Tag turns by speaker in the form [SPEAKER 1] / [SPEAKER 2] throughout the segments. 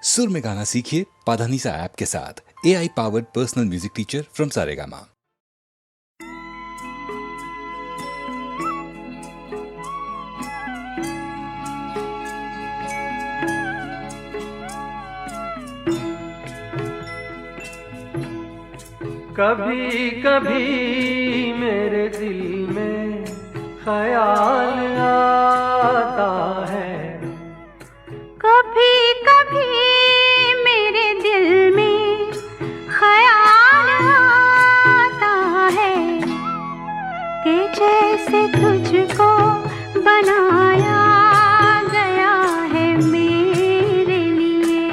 [SPEAKER 1] सुर में गाना सीखिए पाधानीसा ऐप के साथ। AI powered personal music teacher from Saregama.
[SPEAKER 2] कभी कभी मेरे दिल में ख्याल आता है,
[SPEAKER 3] कभी कभी मेरे दिल में ख्याल आता है कि जैसे तुझको बनाया गया है मेरे लिए,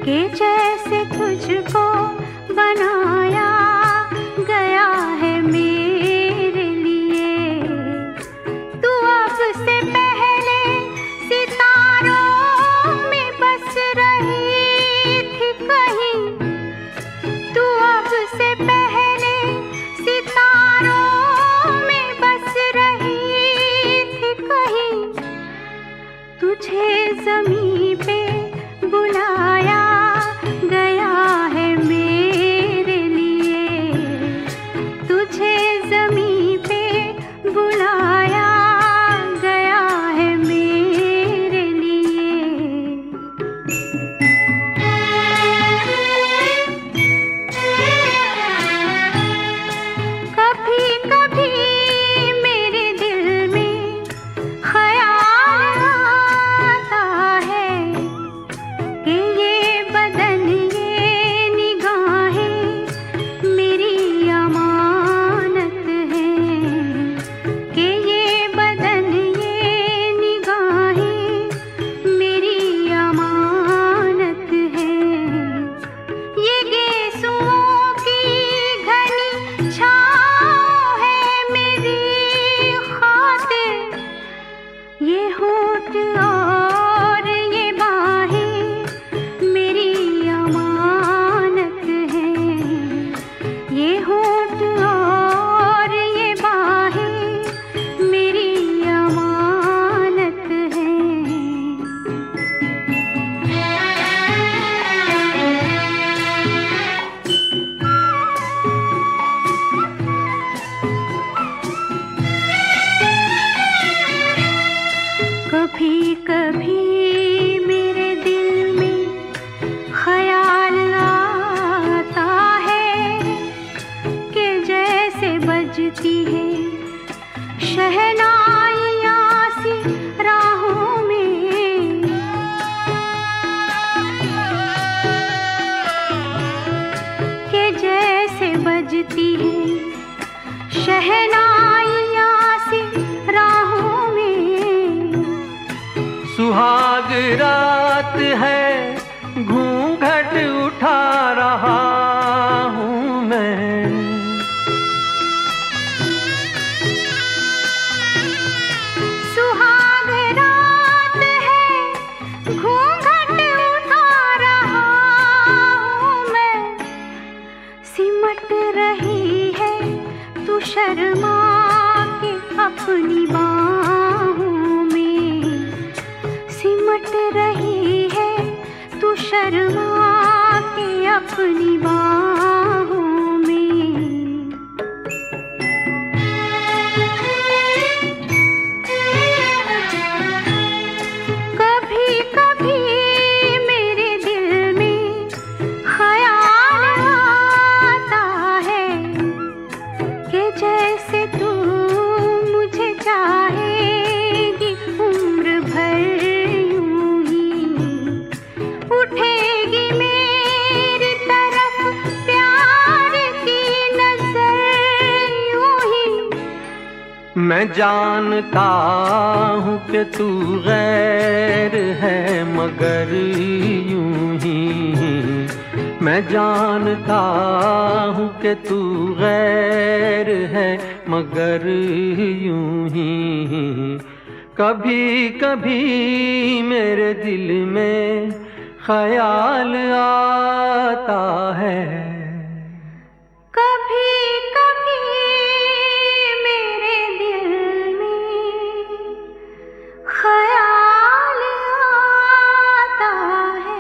[SPEAKER 3] कि जैसे तुझको बनाया गया है मेरे लिए। तू अब से पहले सितारों में बस रही थी कहीं, तू अब से पहले सितारों में बस रही थी कहीं। तुझे ज़मीं पे बुलाया गया है मेरे लिए, तुझे ज़मीं पे बुलाया गया है मेरे लिए। कभी कभी मेरे दिल में ख्याल आता है कि ये बदन ये निगाहें मेरी अमानत हैं, कि ये बदन ये निगाहें मेरी अमानत हैं। ये गेसुओं की घनी छाँव है मेरी खातिर, ये होठ और ये बाहें मेरी अमानत हैं, ये होठ और ये बाहें मेरी अमानत हैं। कभी कभी मेरे दिल में ख्याल आता है कि जैसे बजती है शहनाइयाँ सी राहों में, कि जैसे बजती है शहनाइयाँ सी राहों में।
[SPEAKER 2] सुहाग रात है घूंघट उठा रहा हूँ मैं,
[SPEAKER 3] सुहाग रात है घूंघट उठा रहा हूँ मैं। सिमट रही है तू शर्मा के अपनी बाहों में, सिमट रही है तू शर्मा के अपनी बाहों में। कभी कभी मेरे दिल में ख्याल आता है कि जैसे तू मुझे चाहेगी उम्र भर यूं ही, उठेगी मेरी तरफ प्यार की नजर यूं ही।
[SPEAKER 2] मैं जानता हूँ कि तू गैर है मगर यूं ही, मैं जानता हूँ कि तू गैर है मगर यूं ही। कभी कभी मेरे दिल में ख्याल आता है,
[SPEAKER 3] कभी कभी मेरे दिल में ख्याल आता है।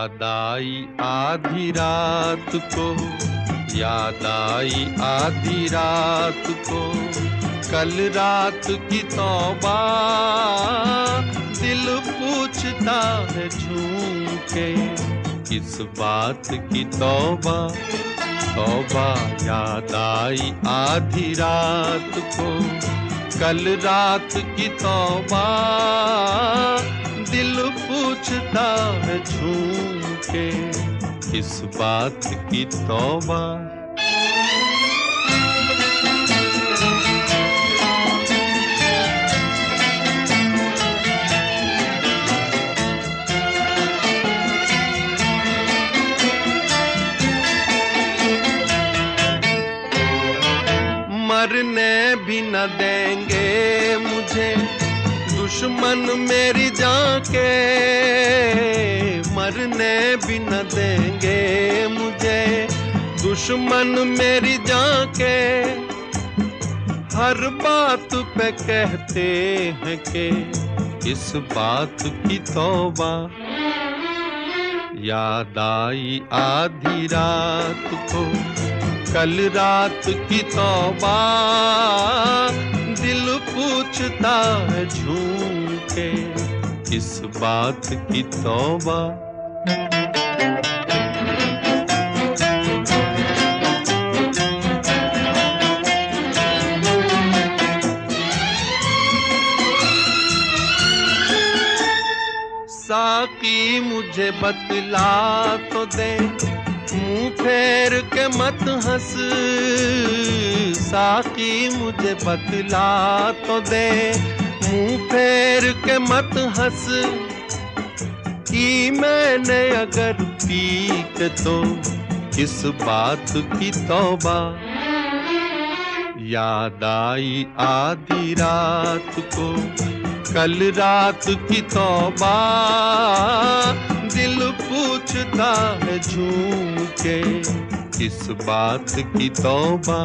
[SPEAKER 4] याद आई आधी रात को, याद आई आधी रात को, कल रात की तौबा, दिल पूछता है झूम के, किस बात की तौबा, तौबा। याद आई आधी रात को, कल रात की तौबा, दिल पूछता है झूम के, किस बात की तौबा। मरने भी न देंगे मुझे दुश्मन मेरी जान के, मरने भी न देंगे मुझे दुश्मन मेरी जान के, हर बात पे कहते हैं कि इस बात की तौबा। याद आई आधी रात को, कल रात की तौबा, दिल पूछता है झूम के, किस बात की तौबा। साकी मुझे बतला तो दे, मुंह फेर के मत हंस, साकी मुझे बतला तो दे, मुंह फेर के मत हंस, कि मैंने अगर पी के तो किस बात की तौबा। याद आई आधी रात को, कल रात की तौबा, दिल पूछता है झूम के, किस बात की तौबा।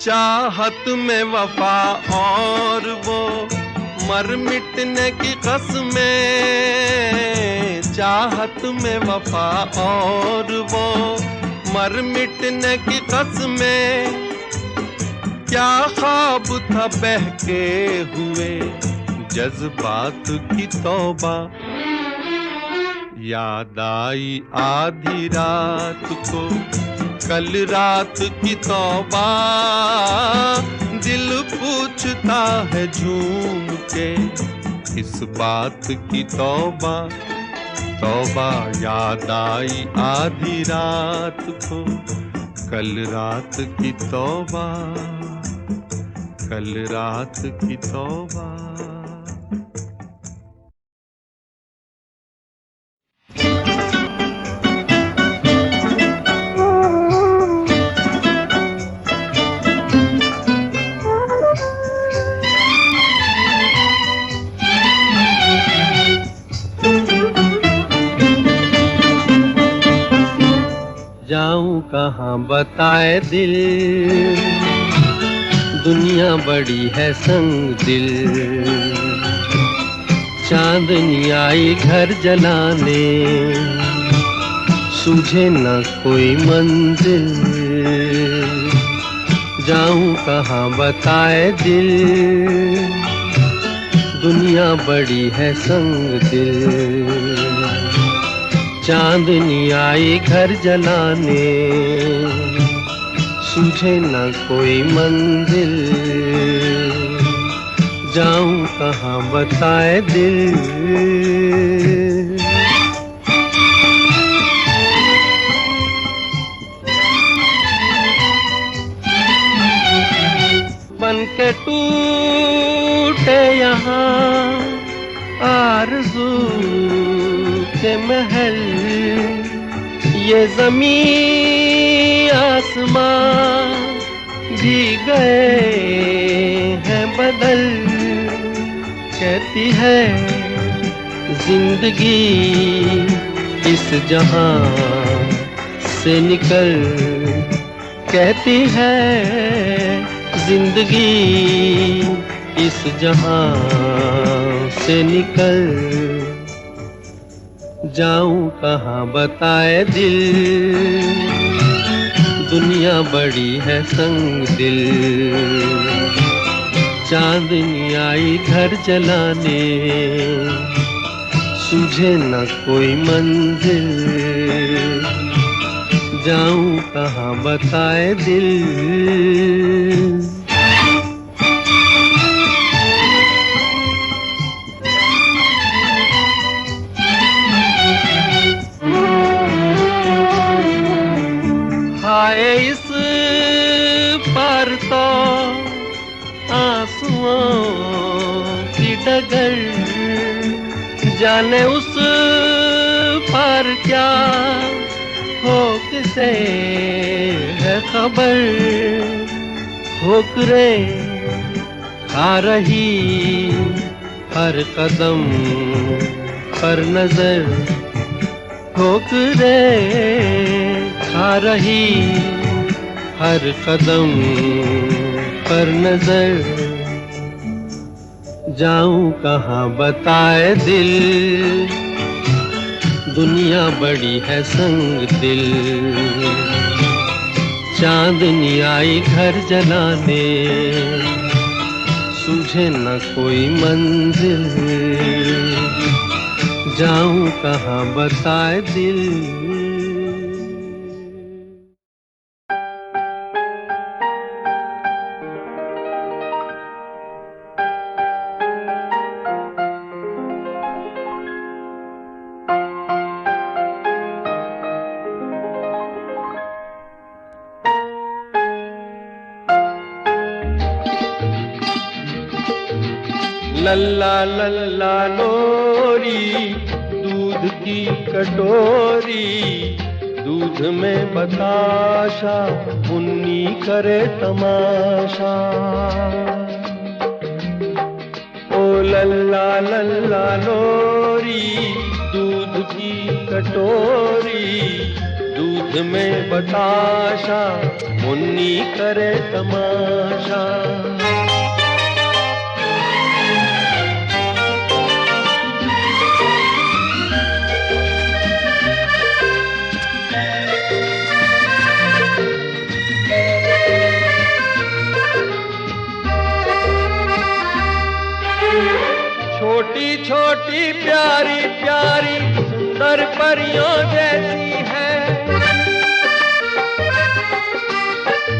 [SPEAKER 4] चाहत में वफा और वो मर मिटने की कसमें, चाहत में वफा और वो मर मिटने की कसमें, क्या ख्वाब था बहके हुए जज्बात की तौबा। याद आई आधी रात को, कल रात की तौबा, दिल पूछता है झूम के, इस बात की तौबा। तौबा याद आई आधी रात को, कल रात की तौबा, कल रात की तौबा।
[SPEAKER 2] जाऊं कहाँ बताए दिल, दुनिया बड़ी है संग दिल, चांदनी आई घर जलाने, सूझे न कोई मंजिल। जाऊं कहाँ बताए दिल, दुनिया बड़ी है संग दिल, चांदनी आई घर जलाने, सूझे न कोई मंजिल। जाऊं कहाँ बताए दिल। बन के टूटे यहाँ आरज़ू के महल, ये ज़मीन आसमां भी गए हैं बदल। कहती है जिंदगी इस जहां से निकल, कहती है जिंदगी इस जहां से निकल। जाऊं कहाँ बताए दिल, दुनिया बड़ी है संग दिल। चांदनी आई घर जलाने, सूझे न कोई मंजिल। जाऊं कहाँ बताए दिल। हाय इस पार तो आंसुओं की डगर, जाने उस पार क्या हो किसे है खबर। ठोकरे खा रही हर कदम पर नजर, ठोकरे खा रही हर कदम पर नजर। जाऊं कहाँ बताए दिल, दुनिया बड़ी है संग दिल। चांदनी आई घर जलाने, सूझे न कोई मंजिल। जाऊं कहाँ बताए दिल। लल्ला लल्ला लोरी, दूध की कटोरी, दूध में बताशा, मुन्नी करे तमाशा। ओ लल्ला लल्ला लोरी, दूध की कटोरी, दूध में बताशा, मुन्नी करे तमाशा। छोटी छोटी प्यारी प्यारी सुंदर परियों जैसी है,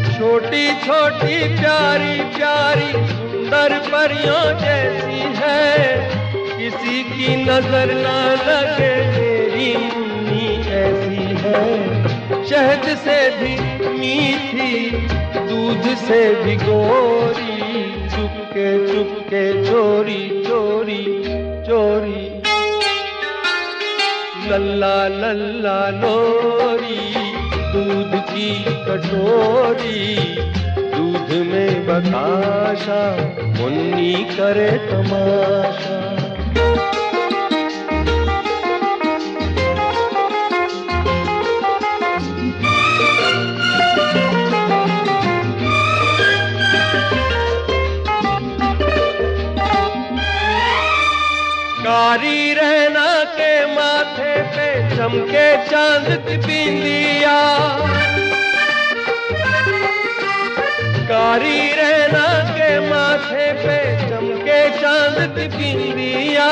[SPEAKER 2] छोटी छोटी प्यारी प्यारी सुंदर परियों जैसी है। किसी की नजर न लगे मेरी मुन्नी ऐसी है। शहद से भी मीठी, दूध से भी गोरी, चुपके चुपके चोरी चोरी चोरी। लल्ला लल्ला लोरी, दूध की कटोरी, दूध में बताशा, मुन्नी करे तमाशा। कारी रहना के माथे पे चमके चांद की बिंदिया, कारी रहना के माथे पे चमके चांद की बिंदिया।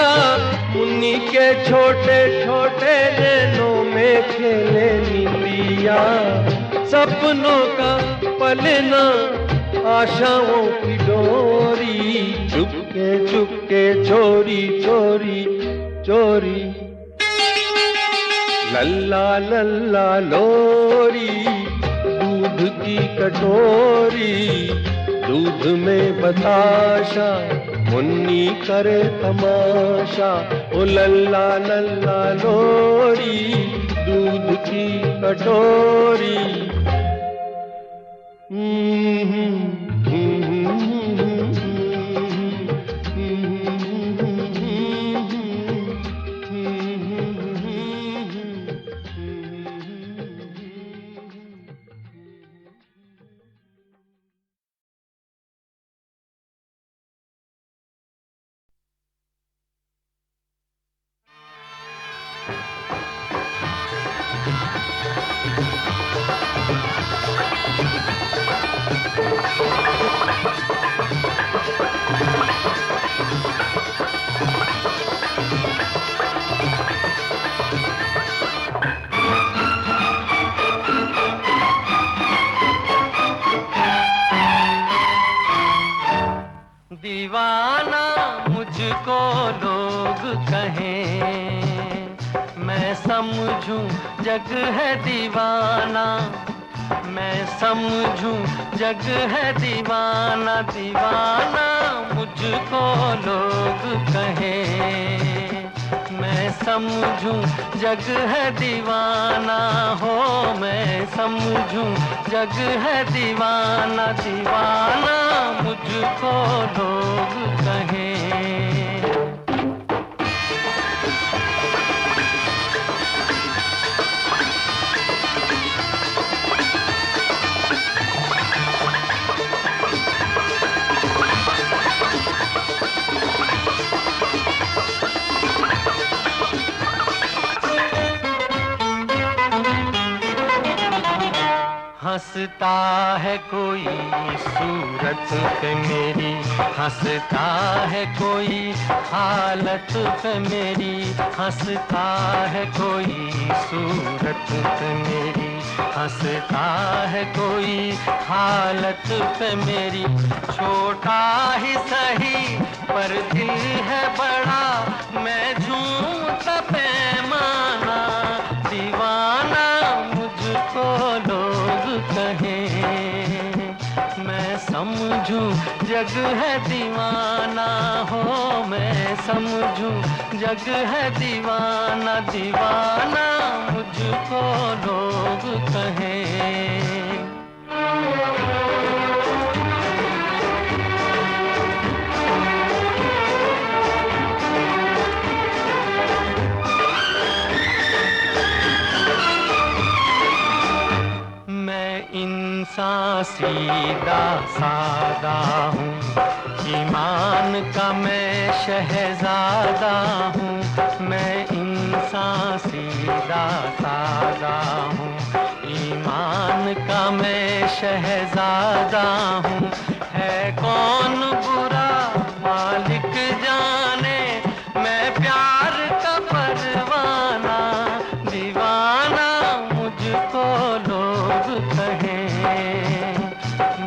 [SPEAKER 2] मुन्नी के छोटे छोटे नैनों में खेले नीलिया। सपनों का पलना, आशाओं की डोरी, चुपके चुपके चोरी चोरी चोरी। लल्ला लल्ला लोरी, दूध की कटोरी, दूध में बताशा, मुन्नी करे तमाशा। ओ लल्ला लल्ला लोरी, दूध की कटोरी। दीवाना मुझको लोग कहें, मैं समझूं जग है दीवाना, मैं समझूं जग है दीवाना, दीवाना मुझको लोग कहें, मैं समझूं जग है दीवाना हो, मैं समझूं जग है दीवाना, दीवाना मुझको लोग कहें। हंसता है कोई सूरत पे मेरी, हंसता है कोई हालत पे मेरी, हंसता है कोई सूरत पे मेरी, हंसता है कोई हालत पे मेरी, छोटा ही सही पर दिल है बड़ा, मैं झूमता पैमाना, दीवाना मुझको लोग कहें, मैं समझूं जग है दीवाना हो, मैं समझूं जग है दीवाना, दीवाना मुझको लोग कहें। इंसान सीधा सादा हूँ, ईमान का मैं शहजादा हूँ, मैं इंसान सीधा सादा हूँ, ईमान का मैं शहजादा हूँ, है कौन बुरा मालिक जाने, मैं प्यार का परवाना, दीवाना मुझको लोग कहें,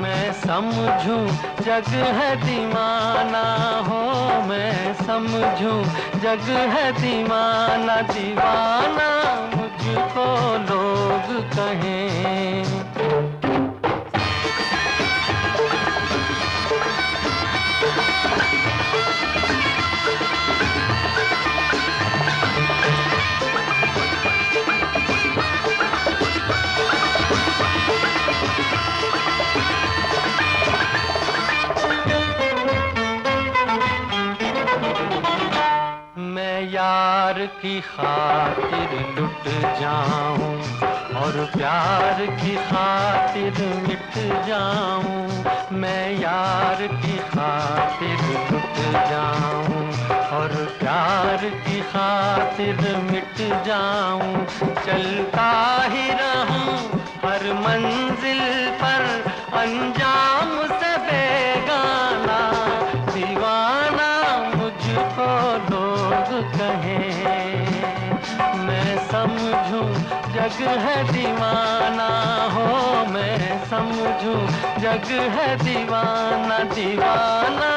[SPEAKER 2] मैं समझूं जग है दीवाना हो, मैं समझूं जग है दीवाना, दीवाना मुझको लोग कहें। यार की खातिर लुट जाऊं और प्यार की खातिर मिट जाऊं, मैं यार की खातिर लुट जाऊं और प्यार की खातिर मिट जाऊं, चलता ही रहूं हर मंजिल पर अंजाम से बेगाना, दीवाना मुझको लोग कहें, मैं समझूं जग है दीवाना हो, मैं समझूं जग है दीवाना, दीवाना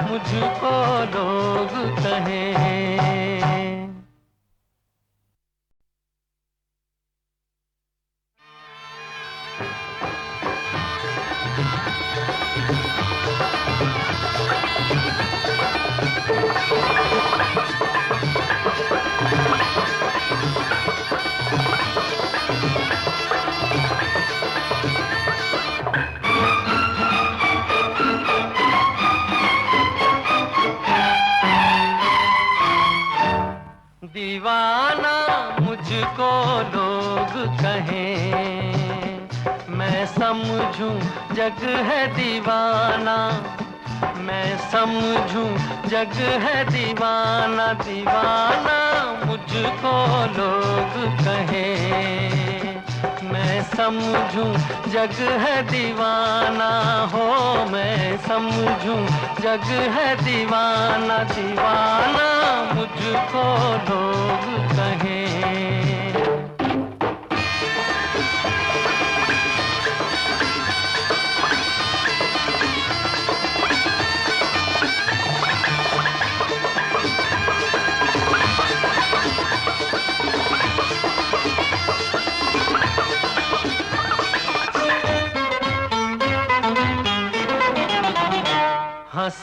[SPEAKER 2] मुझको लोग कहें। दीवाना मुझको लोग कहें, मैं समझूं जग है दीवाना, मैं समझूं जग है दीवाना, दीवाना मुझको लोग कहें, मैं समझूं जग है दीवाना हो, मैं समझूं जग है दीवाना, दीवाना मुझको लोग कहें।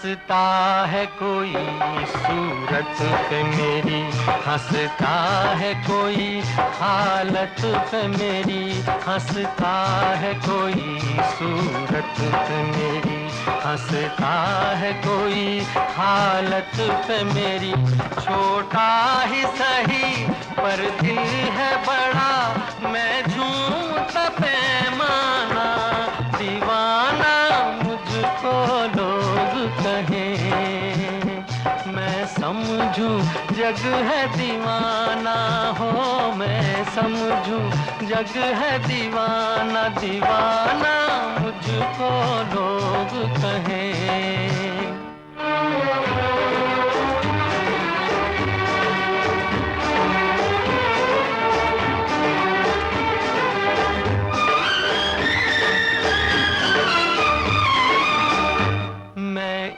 [SPEAKER 4] हंसता है कोई सूरत पे मेरी, हंसता है कोई हालत पे मेरी, हंसता है कोई सूरत पे मेरी, हंसता है कोई हालत पे मेरी। छोटा ही सही पर दिल है बड़ा, मैं झूमता पैमाना दीवाना मुझको लोग कहें। मैं समझूं जग है दीवाना हो, मैं समझूं जग है दीवाना, दीवाना मुझको लोग कहें।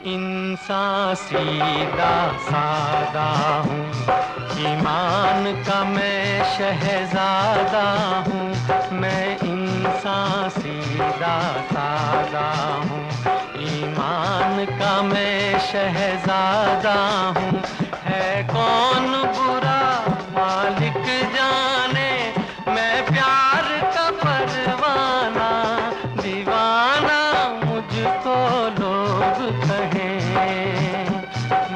[SPEAKER 4] इंसान सीधा सादा हूँ, ईमान का मैं शहजादा हूँ। मैं इंसान सीधा सादा हूँ, ईमान का मैं शहजादा हूँ। है कौन बुरा मालिक जाने, मैं प्यार का परवाना दीवाना मुझको लोग कहें।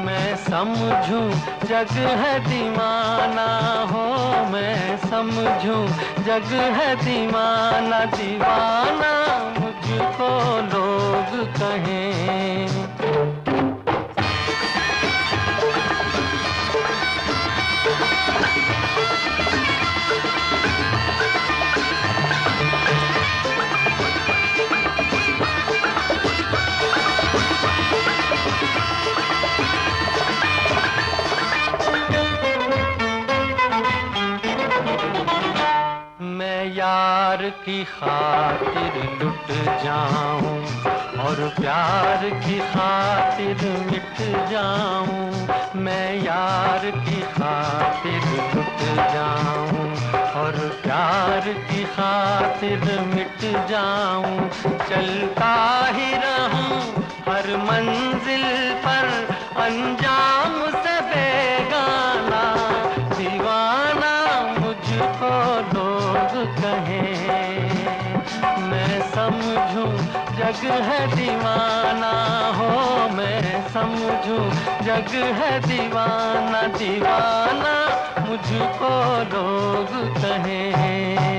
[SPEAKER 4] मैं समझूं जग है दीवाना हो, मैं समझूं जग है दीवाना, दीवाना मुझको लोग कहें। यार की खातिर लुट जाऊं और प्यार की खातिर मिट जाऊं। मैं यार की खातिर लुट जाऊं और प्यार की खातिर मिट जाऊं। चलता ही रहूं हर मंजिल पर अंजाम से बेगाना दीवाना मुझको लोग कहें। मैं समझूं जग है दीवाना हो, मैं समझूं जग है दीवाना, दीवाना मुझको लोग कहें।